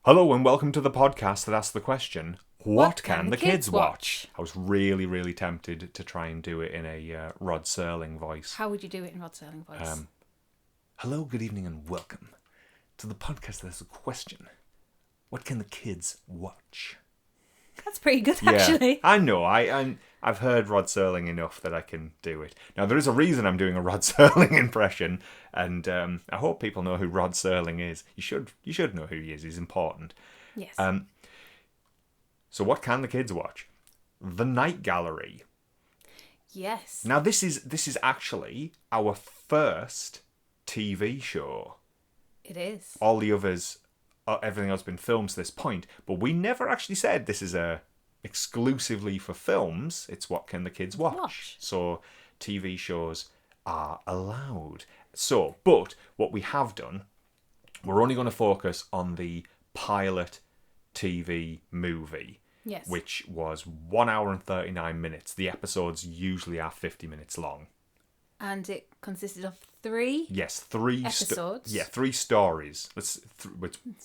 Hello and welcome to the podcast that asks the question, what can the kids watch? I was really, really tempted to try and do it in a Rod Serling voice. How would you do it in Rod Serling voice? Hello, good evening and welcome to the podcast that asks the question, what can the kids watch? That's pretty good, actually. I know. I've heard Rod Serling enough that I can do it. Now, there is a reason I'm doing a Rod Serling impression, and I hope people know who Rod Serling is. You should know who he is. He's important. Yes. So what can the kids watch? The Night Gallery. Yes. Now, this is actually our first TV show. It is. All the others, everything else has been filmed to this point, but we never actually said this is exclusively for films. It's what can the kids watch. So TV shows are allowed. So, but what we have done, we're only going to focus on the pilot TV movie. Yes. Which was 1 hour and 39 minutes. The episodes usually are 50 minutes long. And it consisted of three? Yes, three episodes. three stories.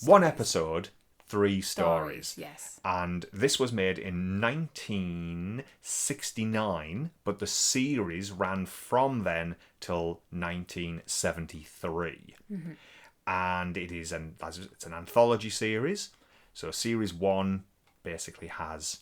One episode, three stories. Yes. And this was made in 1969, but the series ran from then till 1973. Mm-hmm. And it's an anthology series. So series 1 basically has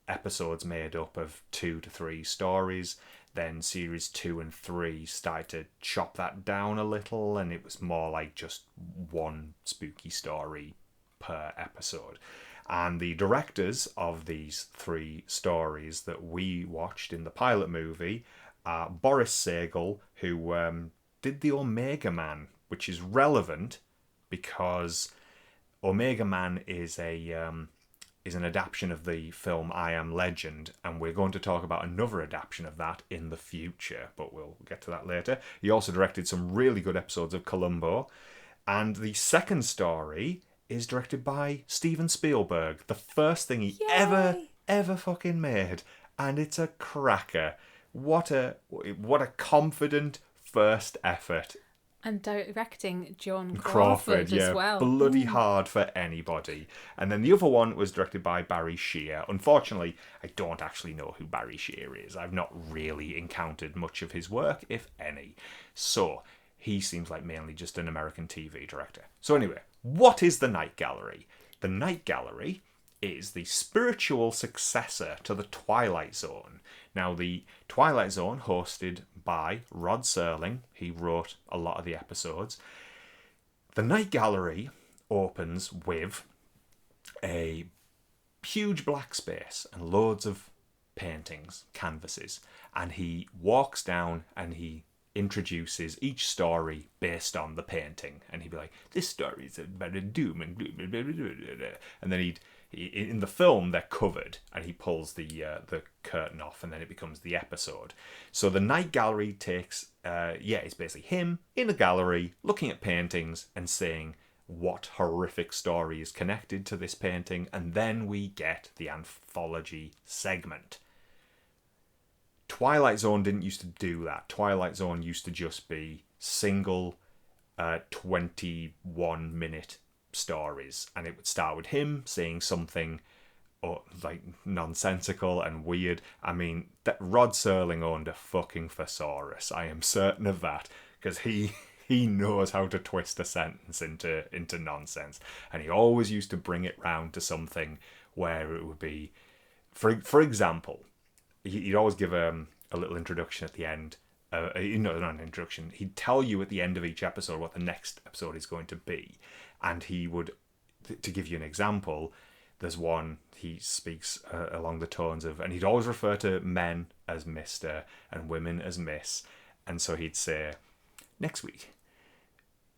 episodes made up of 2 to 3 stories. Then series 2 and 3 started to chop that down a little, and it was more like just one spooky story per episode. And the directors of these 3 stories that we watched in the pilot movie are Boris Sagal, who did the Omega Man, which is relevant because Omega Man is an adaptation of the film I Am Legend, and we're going to talk about another adaptation of that in the future, but we'll get to that later. He also directed some really good episodes of Columbo, and the second story is directed by Steven Spielberg, the first thing he ever fucking made, and it's a cracker. What a confident first effort. And directing John Crawford as well. Bloody hard for anybody. And then the other one was directed by Barry Shear. Unfortunately, I don't actually know who Barry Shear is. I've not really encountered much of his work, if any. So, he seems like mainly just an American TV director. So anyway, what is the Night Gallery? The Night Gallery is the spiritual successor to the Twilight Zone. Now, the Twilight Zone, hosted by Rod Serling, he wrote a lot of the episodes. The Night Gallery opens with a huge black space and loads of paintings, canvases, and he walks down and he introduces each story based on the painting, and he'd be like, this story is about a doom and gloom, and then in the film they're covered, and he pulls the curtain off, and then it becomes the episode. So the Night Gallery takes it's basically him in a gallery looking at paintings and saying what horrific story is connected to this painting, and then we get the anthology segment. Twilight Zone didn't used to do that. Twilight Zone used to just be single 21-minute stories, and it would start with him saying something like nonsensical and weird. I mean, that Rod Serling owned a fucking thesaurus. I am certain of that, because he knows how to twist a sentence into nonsense, and he always used to bring it round to something where it would be, for example, he'd always give a little introduction at the end. Not an introduction. He'd tell you at the end of each episode what the next episode is going to be. And he would, to give you an example, there's one he speaks along the tones of, and he'd always refer to men as Mr. and women as Miss. And so he'd say, next week,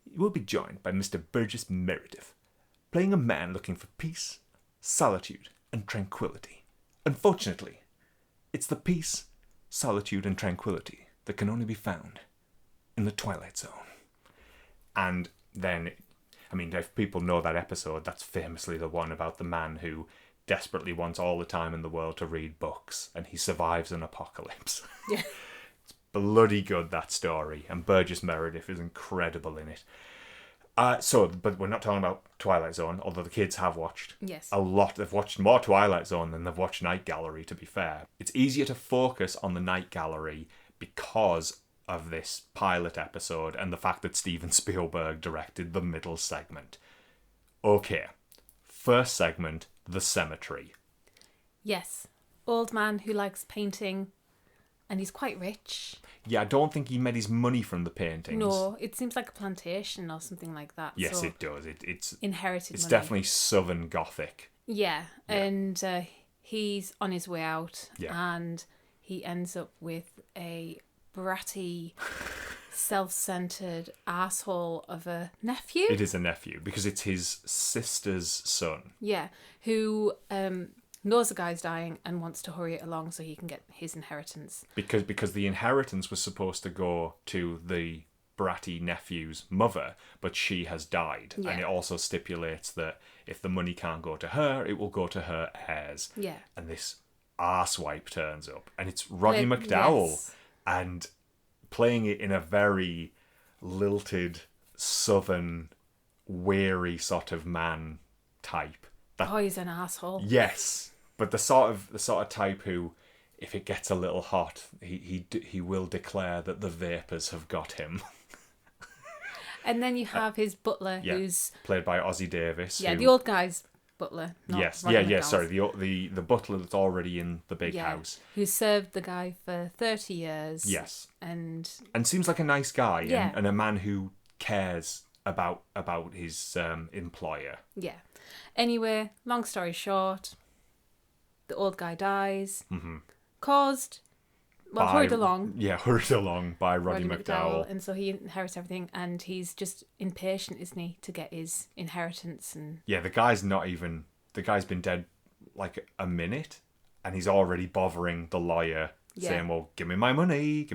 you will be joined by Mr. Burgess Meredith, playing a man looking for peace, solitude, and tranquility. Unfortunately, it's the peace, solitude, and tranquility that can only be found in the Twilight Zone. And then, I mean, if people know that episode, that's famously the one about the man who desperately wants all the time in the world to read books, and he survives an apocalypse. Yeah. It's bloody good, that story, and Burgess Meredith is incredible in it. But we're not talking about Twilight Zone, although the kids have watched Yes. a lot. They've watched more Twilight Zone than they've watched Night Gallery, to be fair. It's easier to focus on the Night Gallery because of this pilot episode and the fact that Steven Spielberg directed the middle segment. Okay. First segment, the cemetery. Yes. Old man who likes painting, and he's quite rich. Yeah, I don't think he made his money from the paintings. No, it seems like a plantation or something like that. Yes, so it does. It's inherited money. definitely Southern Gothic. Yeah, and he's on his way out, Yeah. and he ends up with a bratty, self-centered asshole of a nephew. It is a nephew because it's his sister's son. Yeah, who knows the guy's dying and wants to hurry it along so he can get his inheritance. Because the inheritance was supposed to go to the bratty nephew's mother, but she has died. Yeah. And it also stipulates that if the money can't go to her, it will go to her heirs. Yeah. And this arsewipe turns up, and it's Roddy McDowell, Yes. and playing it in a very lilted, southern, weary sort of man type. Oh, he's an asshole. Yes, but the sort of type who, if it gets a little hot, he will declare that the vapors have got him. And then you have his butler, Yeah, who's played by Ozzie Davis. the who, old guy's butler. Not yes, Roddy yeah. McDowell's. Sorry, the butler that's already in the big Yeah, house. who served the guy for 30 years. Yes, And and seems like a nice guy, Yeah. and a man who cares about his employer. yeah. Anyway, long story short, the old guy dies. Mm-hmm. Caused, hurried along. Yeah, hurried along by Roddy McDowell. And so he inherits everything, and he's just impatient, isn't he, to get his inheritance. And Yeah, the guy's been dead like a minute, and he's already bothering the lawyer, saying, well, give me my money.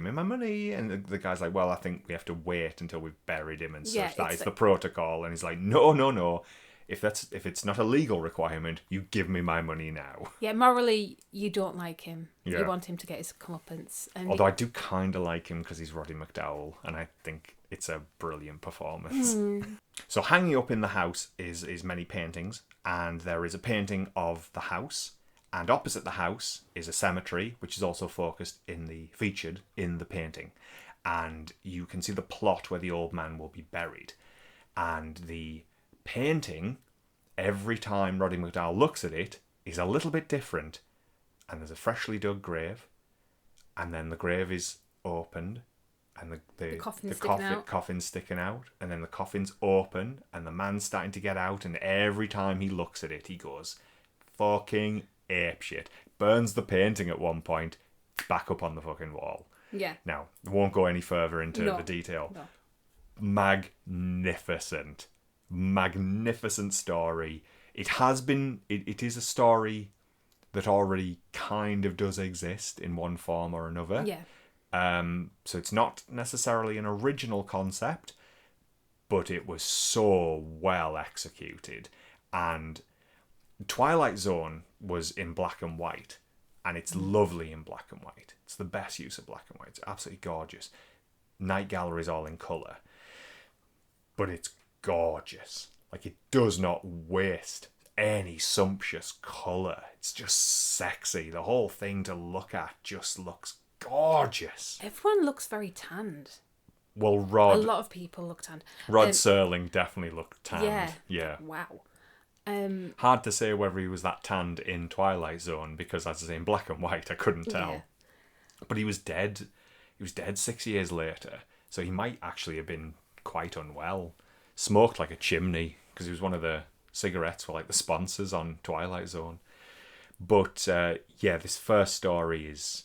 And the guy's like, well, I think we have to wait until we've buried him and such. Yeah, That it's is the protocol. And he's like, no. If it's not a legal requirement, you give me my money now. yeah, morally, you don't like him. Yeah. You want him to get his comeuppance. And Although I do kind of like him because he's Roddy McDowell, and I think it's a brilliant performance. So hanging up in the house is many paintings, and there is a painting of the house, and opposite the house is a cemetery, which is also featured in the painting. And you can see the plot where the old man will be buried. And the painting, every time Roddy McDowell looks at it, is a little bit different. And there's a freshly dug grave, and then the grave is opened, and the coffin's sticking out, and then the coffin's open, and the man's starting to get out, and every time he looks at it, he goes, fucking apeshit. Burns the painting at one point, back up on the fucking wall. yeah. Now, we won't go any further into No. the detail. No. Magnificent story. It is a story that already kind of does exist in one form or another. Yeah. So it's not necessarily an original concept, but it was so well executed. And Twilight Zone was in black and white, and it's lovely in black and white. It's the best use of black and white. It's absolutely gorgeous. Night Gallery is all in colour, but it's gorgeous. Like, it does not waste any sumptuous colour. It's just sexy. The whole thing to look at just looks gorgeous. Everyone looks very tanned. Well, A lot of people look tanned. Rod Serling definitely looked tanned. Yeah. Yeah. Wow. Hard to say whether he was that tanned in Twilight Zone, because, as I say, in black and white, I couldn't tell. Yeah. But he was dead. He was dead 6 years later, so he might actually have been quite unwell. Smoked like a chimney, because he was one of the cigarettes for like the sponsors on Twilight Zone. But this first story is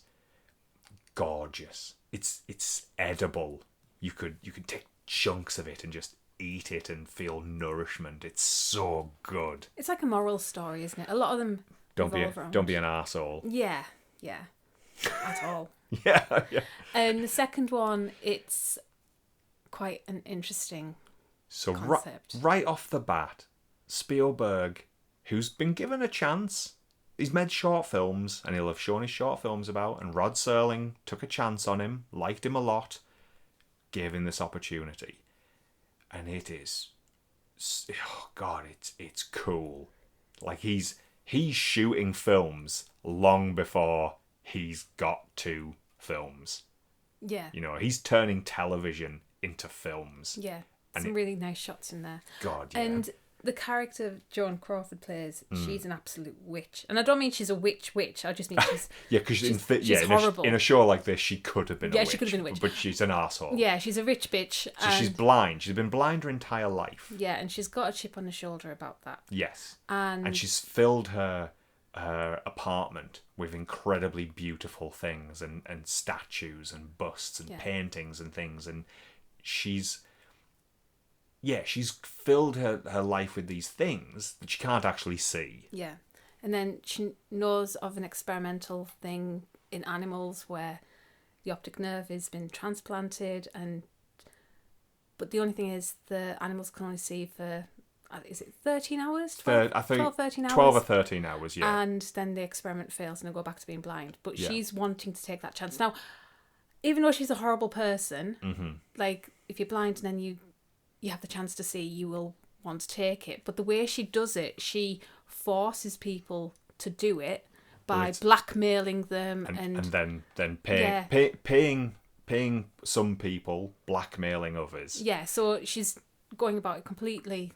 gorgeous. It's edible. You could take chunks of it and just eat it and feel nourishment. It's so good. It's like a moral story, isn't it? A lot of them Don't revolve be around- an arsehole. Yeah. At all. Yeah. And the second one, it's quite an interesting So concept. right off the bat, Spielberg, who's been given a chance, he's made short films, and he'll have shown his short films about, and Rod Serling took a chance on him, liked him a lot, gave him this opportunity. And it is oh god, it's cool. Like he's shooting films long before he's got to films. Yeah. You know, he's turning television into films. Yeah. And Some really nice shots in there. God, yeah. And the character Joan Crawford plays, Hmm. she's an absolute witch. And I don't mean she's a witch. I just mean she's... Yeah, because she's horrible. in a show like this, she could have been a Yeah, witch. she could have been a witch. But she's an arsehole. Yeah, she's a rich bitch. So she's blind. She's been blind her entire life. Yeah, and she's got a chip on her shoulder about that. Yes. And she's filled her apartment with incredibly beautiful things and statues and busts and paintings and things. And she's filled her life with these things that she can't actually see. Yeah. And then she knows of an experimental thing in animals where the optic nerve has been transplanted, but the only thing is the animals can only see for, is it 13 hours? 12, I think 12, 13 hours? 12 or 13 hours, yeah. And then the experiment fails and they go back to being blind. But Yeah. she's wanting to take that chance. Now, even though she's a horrible person, like if you're blind and then you have the chance to see, you will want to take it. But the way she does it, she forces people to do it by blackmailing them and then paying some people, blackmailing others. Yeah, so she's going about it completely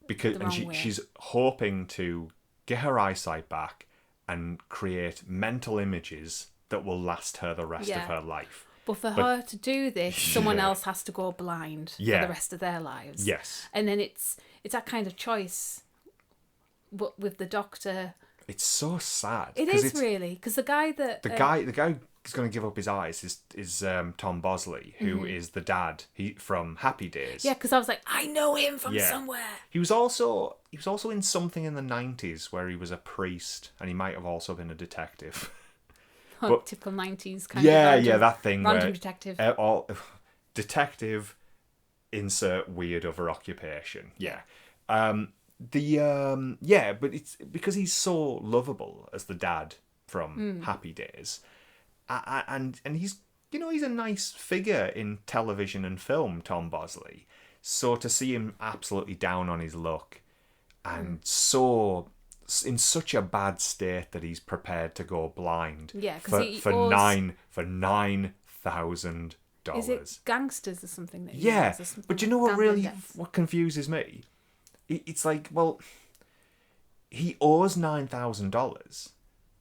because the wrong way. She's hoping to get her eyesight back and create mental images that will last her the rest of her life. But for her to do this, someone else has to go blind for the rest of their lives. Yes. And then it's that kind of choice. But with the doctor, it's so sad. It is really, because the guy that the guy who's going to give up his eyes is Tom Bosley, who is the dad from Happy Days. Yeah, because I was like, I know him from somewhere. He was also in something in the 90s where he was a priest, and he might have also been a detective. Typical 90s kind of random, that thing random where detective. Detective, insert weird other occupation. Yeah. But it's because he's so lovable as the dad from Happy Days, and he's he's a nice figure in television and film, Tom Bosley. So to see him absolutely down on his luck and so in such a bad state that he's prepared to go blind for $9,000. Is it gangsters or something? But you know what confuses me? It's like, well, he owes $9,000,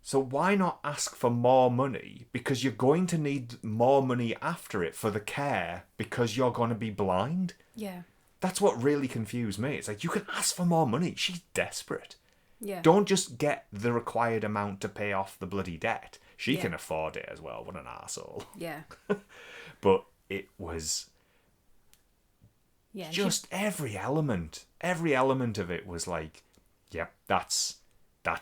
so why not ask for more money? Because you're going to need more money after it for the care because you're going to be blind. Yeah. That's what really confused me. It's like, you can ask for more money. She's desperate. Yeah. Don't just get the required amount to pay off the bloody debt. She can afford it as well. What an arsehole. Yeah. But it was just every element of it was like, yep, that's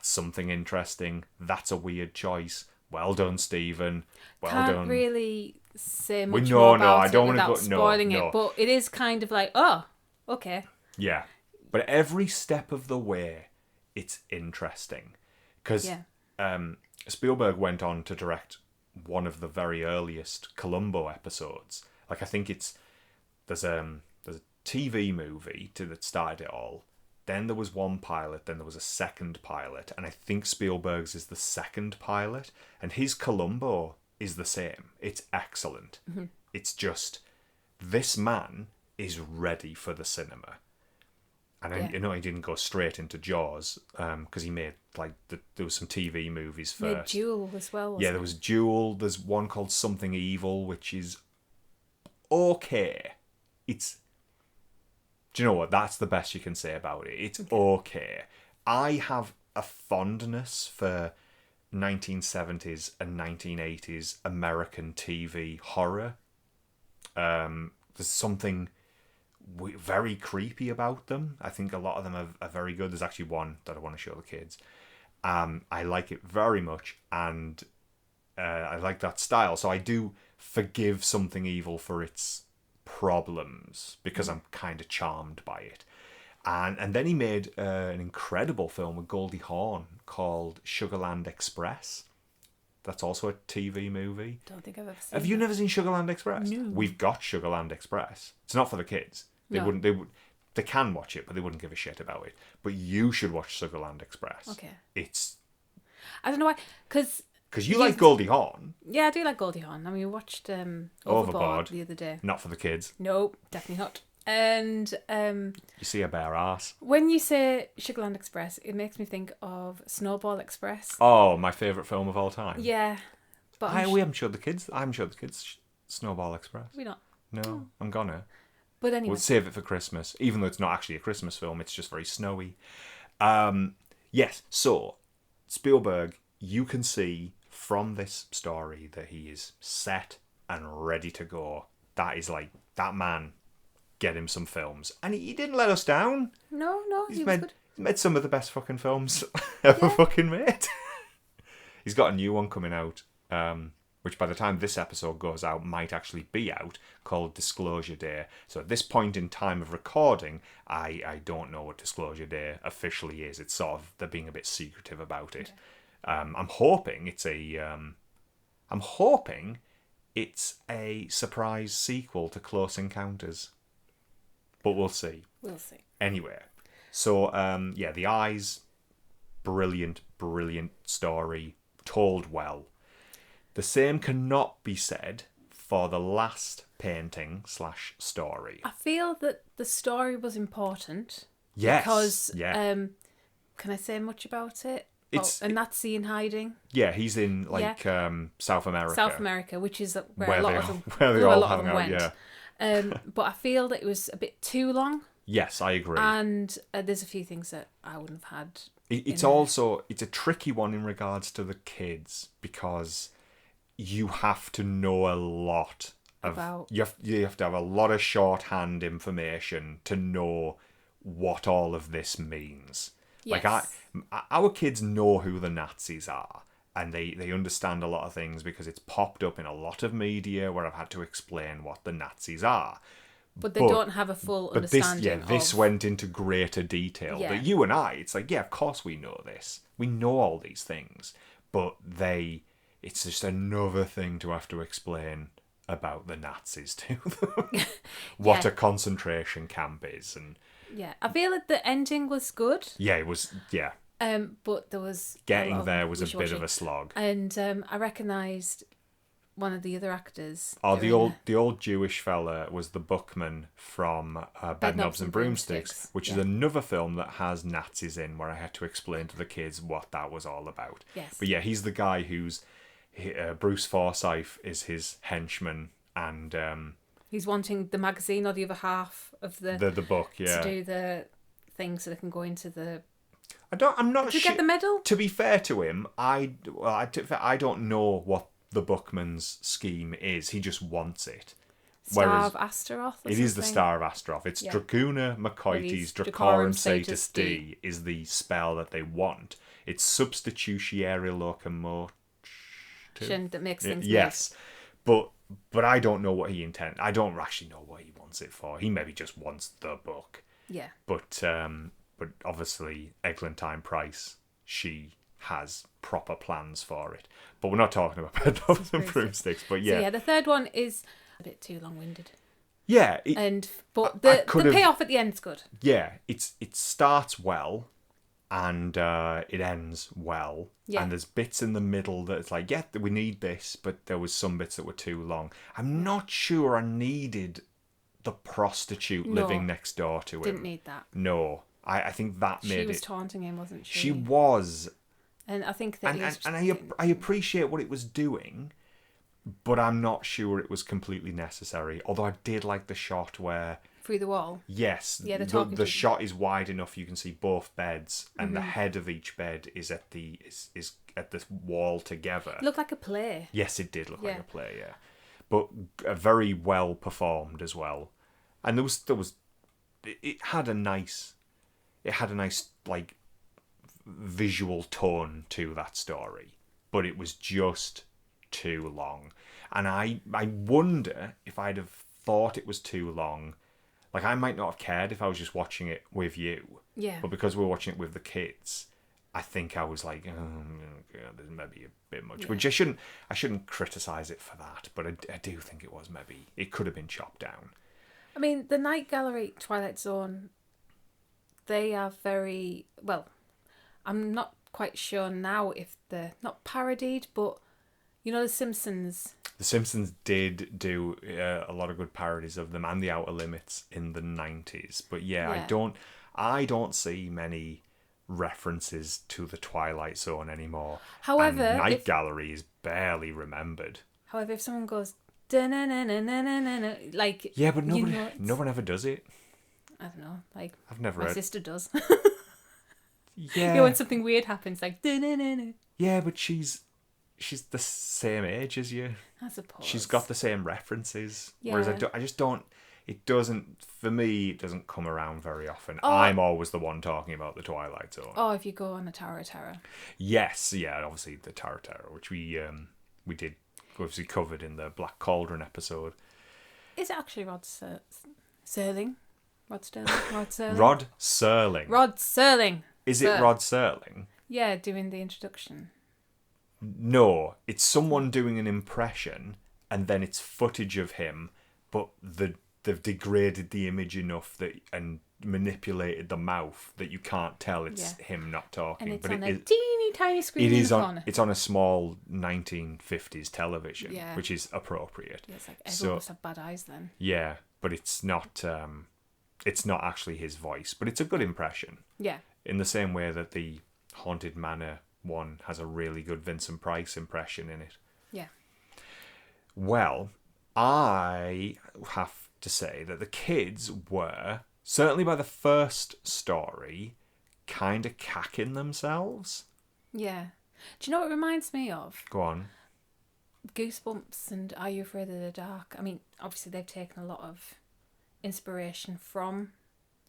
something interesting. That's a weird choice. Well done, Stephen. Well done. Can't really say much more about I don't it without spoiling it, no. but it is kind of like, oh, okay. Yeah, but every step of the way, it's interesting because Spielberg went on to direct one of the very earliest Columbo episodes. Like, I think there's a TV movie that started it all. Then there was one pilot, then there was a second pilot, and I think Spielberg's is the second pilot, and his Columbo is the same. It's excellent. Mm-hmm. It's just, this man is ready for the cinema. And he didn't go straight into Jaws, because he made, there was some TV movies first. Made Duel as well, there was Duel. There's one called Something Evil, which is okay. Do you know what? That's the best you can say about it. It's okay. I have a fondness for 1970s and 1980s American TV horror. There's something very creepy about them. I think a lot of them are very good. There's actually one that I want to show the kids. I like it very much, and I like that style. So I do forgive Something Evil for its problems because I'm kind of charmed by it. And then he made an incredible film with Goldie Hawn called Sugarland Express. That's also a TV movie. Don't think I've ever seen Have you never seen Sugarland Express? No. We've got Sugarland Express. It's not for the kids. They No. wouldn't. they can watch it, but they wouldn't give a shit about it. But you should watch Sugarland Express. Okay. It's I don't know why, because you like Goldie Hawn. yeah, I do like Goldie Hawn. I mean, we watched Overboard. the other day. Not for the kids. Nope, definitely not. And You see a bare ass. when you say Sugarland Express, it makes me think of Snowball Express. Oh, my favourite film of all time. Yeah, but We haven't showed the kids. I haven't showed the kids Snowball Express. we not. No, I'm gonna. But anyway, We'll save it for Christmas, even though it's not actually a Christmas film. It's just very snowy. Yes, so Spielberg, you can see from this story that he is set and ready to go. That is like, that man, get him some films. And he didn't let us down. no, he was He's good. made some of the best fucking films ever fucking made. He's got a new one coming out, which by the time this episode goes out might actually be out, called Disclosure Day. So at this point in time of recording, I don't know what Disclosure Day officially is. It's sort of, they're being a bit secretive about it. I'm hoping it's a surprise sequel to Close Encounters, but we'll see. We'll see. Anyway, so The Eyes, brilliant story, told well. The same cannot be said for the last painting / story. I feel that the story was important. Yes. Because yeah. can I say much about it? It's a Nazi in hiding. Yeah, he's in South America. South America, which is where Where a lot they of all- them, where they a all lot of hung them out, went. yeah. But I feel that it was a bit too long, Yes, I agree. and there's a few things that I wouldn't have had. It's also a tricky one in regards to the kids, because you have to know a lot About- you have to have a lot of shorthand information to know what all of this means. Yes. Like our kids know who the Nazis are, and they understand a lot of things because it's popped up in a lot of media where I've had to explain what the Nazis are. But they don't have a full But this understanding. this went into greater detail. Yeah. But you and I, it's like, yeah, of course we know this. We know all these things. But it's just another thing to have to explain about the Nazis to them. What Yeah. a concentration camp is. And Yeah, I feel that the ending was good. yeah, it was, yeah. But there was a lot Getting of there was a bit wishy-washy. of a slog. And I recognised one of the other actors. Oh, doing the old Jewish fella was the bookman from Bedknobs and Broomsticks, which is yeah. another film that has Nazis in, where I had to explain to the kids what that was all about. Yes. But yeah, he's the guy who's Bruce Forsyth is his henchman, and He's wanting the magazine or the other half of the book. Yeah, to do the thing so they can go into the. I'm not Did you sure. get the medal? To be fair to him, I don't know what the bookman's scheme is. He just wants it. Star of Astaroth. Or It is the something? Star of Astaroth. It's Yeah. Dracuna Macoites Dracorum Satus D is the spell that they want. It's substitutiary locomotion. That makes things Yes. But I don't know what he intends. I don't actually know what he wants it for. He maybe just wants the book. Yeah. But obviously Eglantine Price, she has proper plans for it. But we're not talking about Bedknobs and Broomsticks. But yeah. So yeah, the third one is a bit too long-winded. Yeah. But I the could've- payoff at the end's good. Yeah, it starts well, and it ends well. Yeah. And there's bits in the middle that it's like, yeah, we need this, but there was some bits that were too long. I'm not sure I needed the prostitute No. living next door to him. Didn't need that. No, I think that made She was it. taunting him, wasn't she? She was, And I think that and he was just I appreciate what it was doing, but I'm not sure it was completely necessary. Although I did like the shot where. through the wall. Yes, Yeah, they're talking the to- shot is wide enough you can see both beds, and Mm-hmm. the head of each bed is at the wall together. It looked like a play. Yes, it did look like Yeah. a play, yeah, but very well performed as well. And there was it had a nice like visual tone to that story, but it was just too long. And I wonder if I'd have thought it was too long. Like, I might not have cared if I was just watching it with you. Yeah. But because we were watching it with the kids, I think I was like, oh, God, there's maybe a bit much. Yeah. Which I shouldn't criticise it for that. But I do think it could have been chopped down. I mean, the Night Gallery Twilight Zone they are very well. I'm not quite sure now if they're not parodied, but you know The Simpsons. The Simpsons did do a lot of good parodies of them and The Outer Limits in the 90s. But yeah, Yeah. I don't see many references to the Twilight Zone anymore. And However, Night if Gallery is barely remembered. however if someone goes "Da-na-na-na-na-na-na," like Yeah, but you nobody, know, no one ever does it. I don't know, like I've never my heard. sister does. You know, Yeah, when something weird happens, like "Da-na-na-na," yeah, but she's the same age as you. I suppose. She's got the same references. Whereas Yeah. I just don't. It doesn't, for me, it doesn't come around very often. Oh. I'm always the one talking about the Twilight Zone. Oh, if you go on a Tower of Terror. Yes, yeah, obviously the Tower of Terror, which we did obviously covered in the Black Cauldron episode. Is it actually Rod Serling? Rod Sterling? Rod Serling? Rod Serling. Rod Serling. Is Sir. it Rod Serling? Yeah, doing the introduction. No, it's someone doing an impression, and then it's footage of him, but they've degraded the image enough that and manipulated the mouth that you can't tell it's him not talking. And it's but on it a is, teeny tiny screen it in is the on corner. it's on a small 1950s television, Yeah. which is appropriate. Yeah, it's like everyone So must have bad eyes then. yeah, but it's not actually his voice, but it's a good impression. Yeah. In the same way that the Haunted Manor one has a really good Vincent Price impression in it. Yeah. Well, I have to say that the kids were, certainly by the first story, kind of cacking themselves. Yeah. Do you know what it reminds me of? Go on. Goosebumps and Are You Afraid of the Dark? I mean, obviously they've taken a lot of inspiration from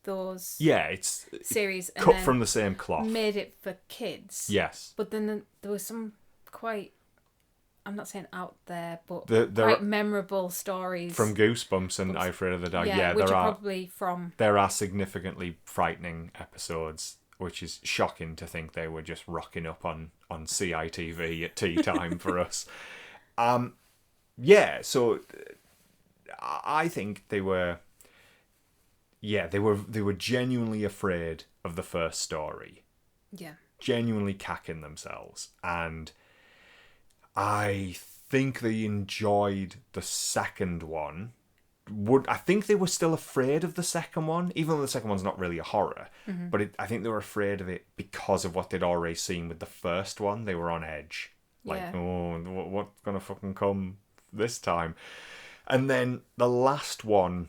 those Yeah, it's series and cut then from the same cloth. made it for kids. Yes. But then there was some quite, I'm not saying out there, but There quite are- memorable stories. From Goosebumps and I Afraid of the Dark. Yeah, which there are are probably from. there are significantly frightening episodes, which is shocking to think they were just rocking up on CITV at tea time for us. Yeah, so I think they were. Yeah, they were genuinely afraid of the first story, Yeah. genuinely cacking themselves, and I think they enjoyed the second one. I think they were still afraid of the second one, even though the second one's not really a horror. Mm-hmm. But I think they were afraid of it because of what they'd already seen with the first one. They were on edge, like, Yeah. oh, what's gonna fucking come this time? And then the last one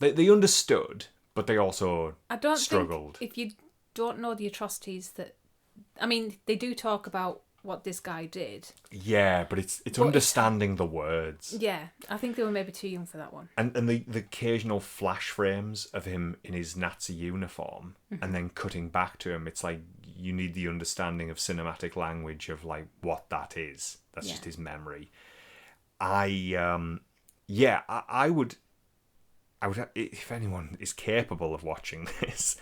they understood, but they also I don't struggled. think if you don't know the atrocities that, I mean, they do talk about what this guy did. Yeah, but it's understanding the words. Yeah, I think they were maybe too young for that one. And the occasional flash frames of him in his Nazi uniform and then cutting back to him, it's like you need the understanding of cinematic language of like what that is. That's just his memory. I would, if anyone is capable of watching this,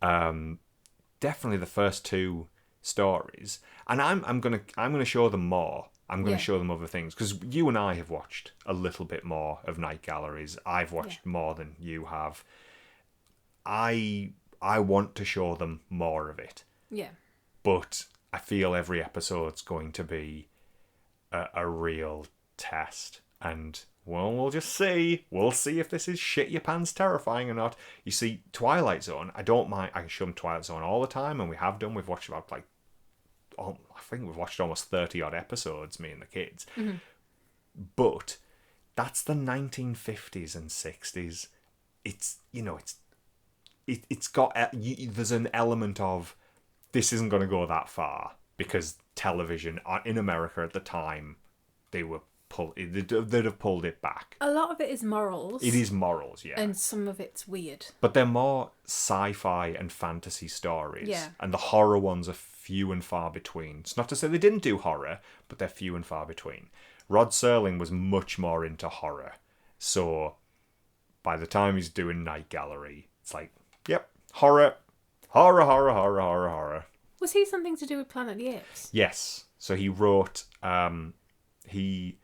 definitely the first two stories, and I'm gonna show them more. I'm gonna show them other things because you and I have watched a little bit more of Night Galleries. I've watched more than you have. I want to show them more of it. Yeah. But I feel every episode's going to be a real test. And, well, we'll just see. We'll see if this is shit your pants terrifying or not. You see, Twilight Zone, I don't mind. I can show them Twilight Zone all the time, and we have done. We've watched about, I think we've watched almost 30-odd episodes, me and the kids. Mm-hmm. But that's the 1950s and 60s. It's, it's got, there's an element of, this isn't going to go that far, because television in America at the time, they'd have pulled it back. A lot of it is morals. It is morals, yeah. And some of it's weird. But they're more sci-fi and fantasy stories. Yeah. And the horror ones are few and far between. It's not to say they didn't do horror, but they're few and far between. Rod Serling was much more into horror. So by the time he's doing Night Gallery, it's like, yep, horror. Was he something to do with Planet of the Apes? Yes. So he wrote, he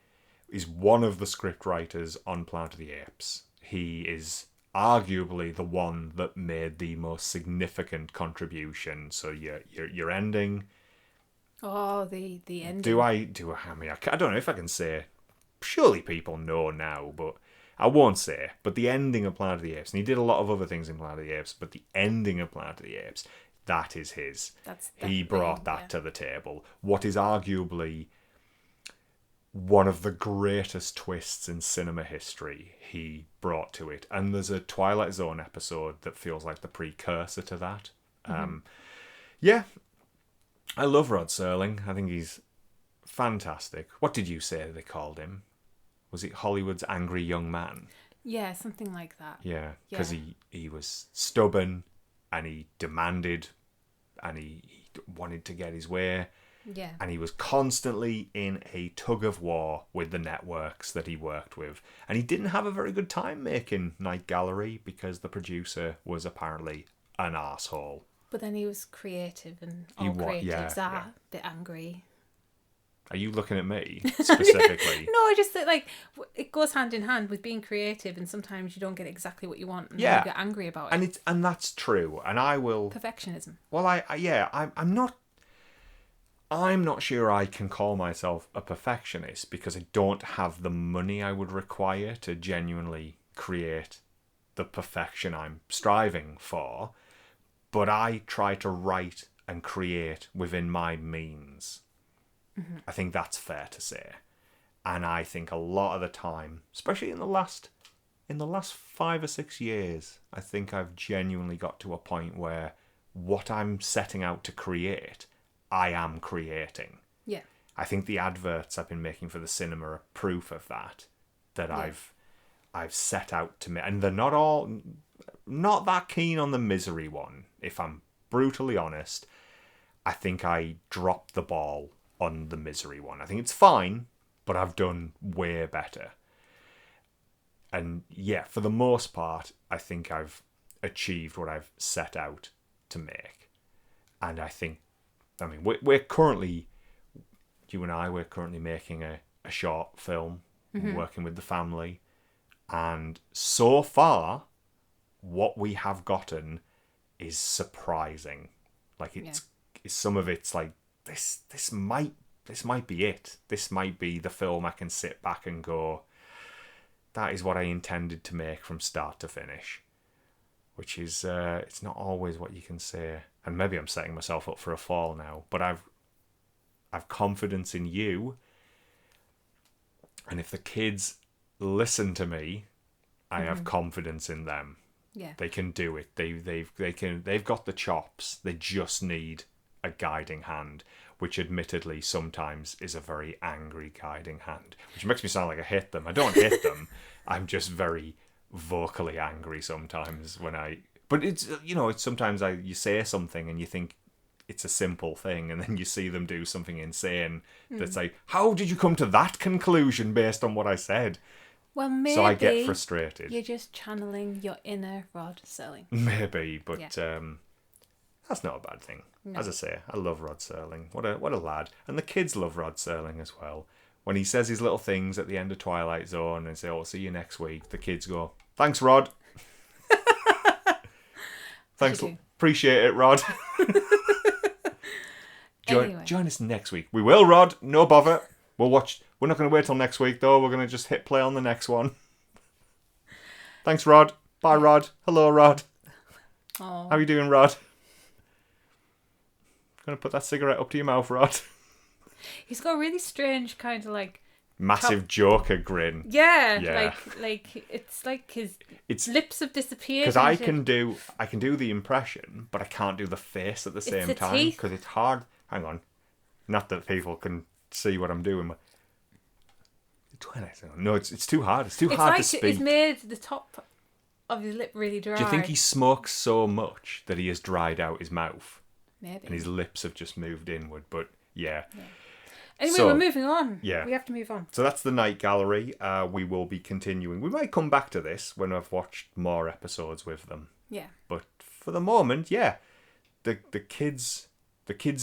is one of the script writers on Planet of the Apes. He is arguably the one that made the most significant contribution. So your ending. Oh, the ending. I mean, I don't know if I can say. Surely people know now, but I won't say. But the ending of Planet of the Apes, and he did a lot of other things in Planet of the Apes, but the ending of Planet of the Apes, that is his. He brought that to the table. What is arguably one of the greatest twists in cinema history, he brought to it. And there's a Twilight Zone episode that feels like the precursor to that. Yeah, I love Rod Serling. I think he's fantastic. What did you say they called him? Was it Hollywood's angry young man? Yeah, something like that. Yeah, because he was stubborn and he demanded and he wanted to get his way. Yeah. And he was constantly in a tug of war with the networks that he worked with. And he didn't have a very good time making Night Gallery because the producer was apparently an arsehole. But then he was creative, and all creatives are a bit angry. Are you looking at me specifically? No, I just think like it goes hand in hand with being creative, and sometimes you don't get exactly what you want, and you get angry about it. And that's true. And I will perfectionism. Well, I'm not sure I can call myself a perfectionist because I don't have the money I would require to genuinely create the perfection I'm striving for. But I try to write and create within my means. Mm-hmm. I think that's fair to say. And I think a lot of the time, especially in the last 5 or 6 years, I think I've genuinely got to a point where what I'm setting out to create, I am creating. Yeah. I think the adverts I've been making for the cinema are proof of that. I've set out to make, and they're not that keen on the misery one. If I'm brutally honest, I think I dropped the ball on the misery one. I think it's fine, but I've done way better. And yeah, for the most part, I think I've achieved what I've set out to make. And we're currently, you and I, we're currently making a short film, working with the family. And so far, what we have gotten is surprising. Like some of it's like, this might be it. This might be the film I can sit back and go, that is what I intended to make from start to finish. Which is, it's not always what you can say. And maybe I'm setting myself up for a fall now, but I've confidence in you. And if the kids listen to me, I have confidence in them. Yeah. They can do it. They've got the chops. They just need a guiding hand, which admittedly sometimes is a very angry guiding hand, which makes me sound like I hit them. I don't hit them. I'm just very vocally angry sometimes but it's, it's sometimes you say something and you think it's a simple thing, and then you see them do something insane that's like, how did you come to that conclusion based on what I said? Well, maybe so I get frustrated. You're just channeling your inner Rod Serling. Maybe, but that's not a bad thing. No. As I say, I love Rod Serling. What a lad. And the kids love Rod Serling as well. When he says his little things at the end of Twilight Zone and say, "Oh, see you next week," the kids go, "Thanks, Rod." Thanks, appreciate it, Rod. Join us next week. We will, Rod. No bother. We'll watch. We're not going to wait till next week, though. We're going to just hit play on the next one. Thanks, Rod. Bye, Rod. Hello, Rod. Aww. How you doing, Rod? Going to put that cigarette up to your mouth, Rod. He's got a really strange kind of like massive Joker grin. Yeah. Like it's like his lips have disappeared. Because I can do the impression, but I can't do the face at the same time because it's hard. Hang on, not that people can see what I'm doing. No, it's too hard. It's too hard to speak. It's made the top of his lip really dry. Do you think he smokes so much that he has dried out his mouth? Maybe. And his lips have just moved inward. But yeah. Anyway, we're moving on. Yeah. We have to move on. So that's the Night Gallery. We will be continuing. We might come back to this when I've watched more episodes with them. Yeah. But for the moment, yeah. The kids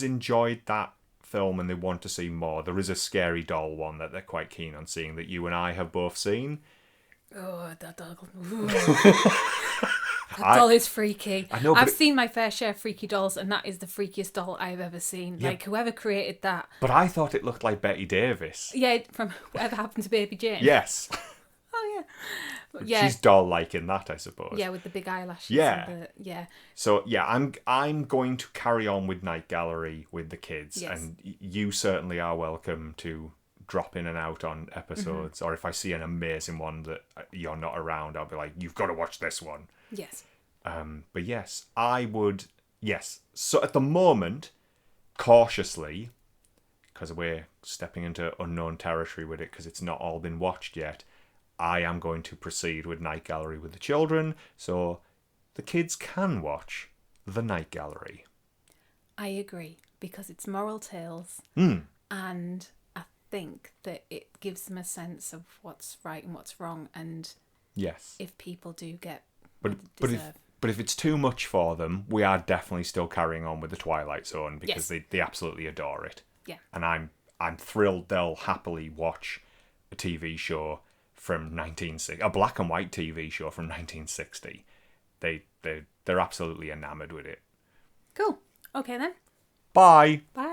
enjoyed that film and they want to see more. There is a scary doll one that they're quite keen on seeing that you and I have both seen. Oh, that doll. That doll is freaky. I know, I've seen my fair share of freaky dolls, and that is the freakiest doll I've ever seen. Yeah. Like, whoever created that. But I thought it looked like Betty Davis. Yeah, from Whatever Happened to Baby Jane. Yes. Oh, yeah. Yeah. She's doll-like in that, I suppose. Yeah, with the big eyelashes. Yeah. And yeah. So yeah, I'm going to carry on with Night Gallery with the kids, Yes. and you certainly are welcome to drop in and out on episodes. Or if I see an amazing one that you're not around, I'll be like, you've got to watch this one. Yes. But yes, I would. Yes. So at the moment, cautiously, because we're stepping into unknown territory with it, because it's not all been watched yet, I am going to proceed with Night Gallery with the children, so the kids can watch the Night Gallery. I agree, because it's moral tales, and I think that it gives them a sense of what's right and what's wrong, and Yes. if people do get But what they but deserve. if it's too much for them, we are definitely still carrying on with the Twilight Zone, because Yes. they absolutely adore it. Yeah. And I'm thrilled they'll happily watch a TV show from 1960, a black and white TV show from 1960. They're absolutely enamored with it. Cool. Okay then. Bye. Bye.